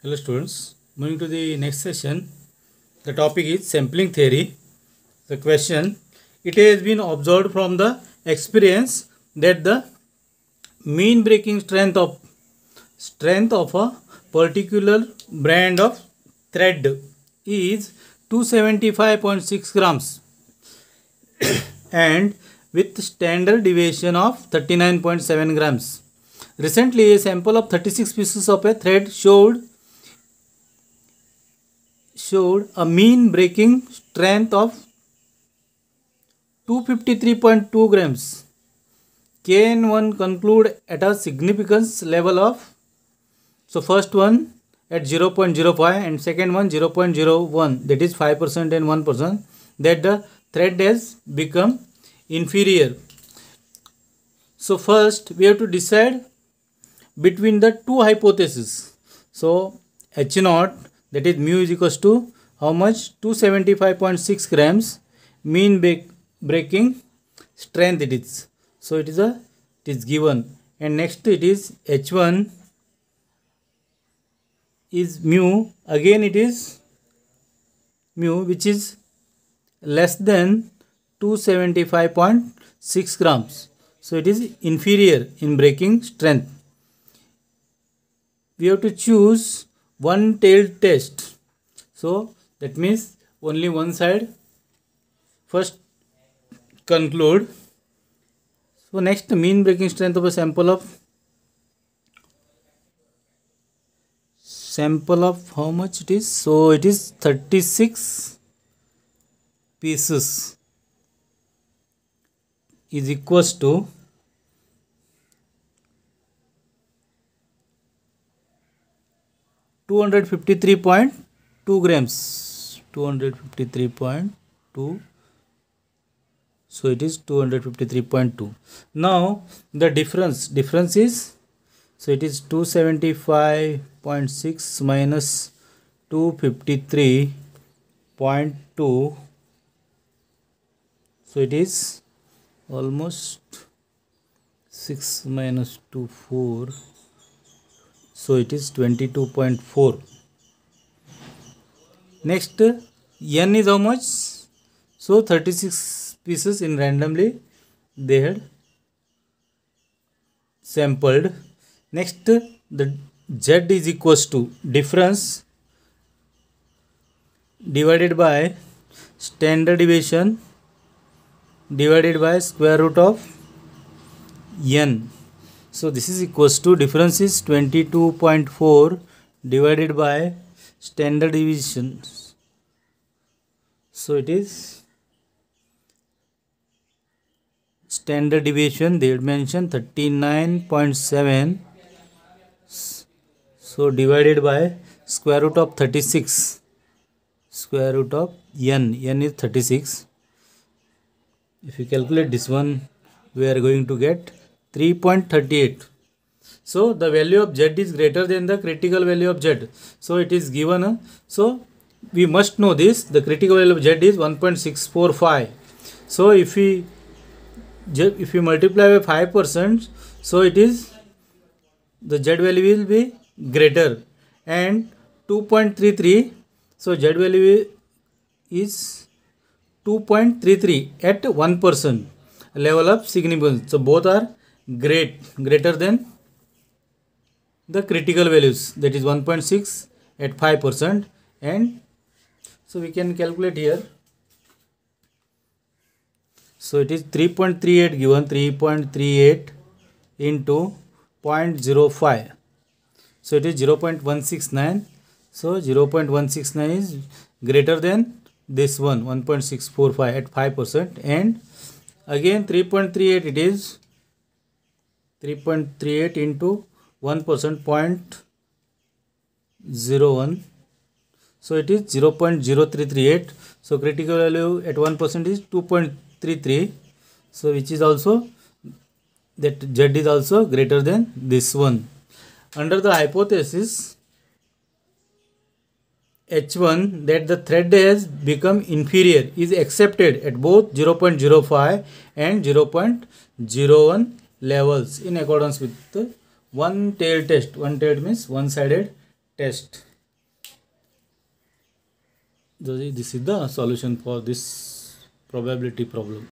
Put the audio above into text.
Hello students, moving to the next session. The topic is sampling theory. The question, it has been observed from the experience that the mean breaking strength of a particular brand of thread is 275.6 grams and with standard deviation of 39.7 grams. Recently, a sample of 36 pieces of a thread showed a mean breaking strength of 253.2 grams. Can one conclude at a significance level of, so first one at 0.05 and second one 0.01, that is 5% and 1%, that the thread has become inferior. So first we have to decide between the two hypotheses. So H naught, that is mu, is equals to how much? 275.6 grams mean breaking strength it is. So it is given, and next it is H1 is mu, again it is mu, which is less than 275.6 grams. So it is inferior in breaking strength. We have to choose one tailed test. So that means only one side. First conclude. So next, mean breaking strength of a sample of how much it is? So it is 36 pieces is equals to 253.2 grams. 253.2. So it is 253.2. Now the difference is, so it is 275.6 minus 253.2. So it is almost 6 minus 2, 4. So it is 22.4. Next, n is how much? So 36 pieces in randomly they had sampled. Next, the z is equals to difference divided by standard deviation divided by square root of n. So this is equals to, difference is 22.4 divided by standard deviation. So it is standard deviation, they had mentioned 39.7. So divided by square root of 36. Square root of n is 36. If you calculate this one, we are going to get 3.38. So the value of z is greater than the critical value of z. So it is given. So we must know this. The critical value of z is 1.645. So if we multiply by 5%, so it is, the z value will be greater, and 2.33. So z value is 2.33 at 1% level of significance. So both are greater than the critical values, that is 1.6 at 5%, and so we can calculate here. So it is 3.38 given, 3.38 into 0.05. So it is 0.169. So 0.169 is greater than this one, 1.645 at 5%, and again 3.38, it is 3.38 into 1%, 0.01. So it is 0.0338. So critical value at 1% is 2.33. So which is also, that z is also greater than this one. Under the hypothesis H1, that the thread has become inferior, is accepted at both 0.05 and 0.01 levels in accordance with the one tail test. One tail means one-sided test. this is the solution for this probability problem.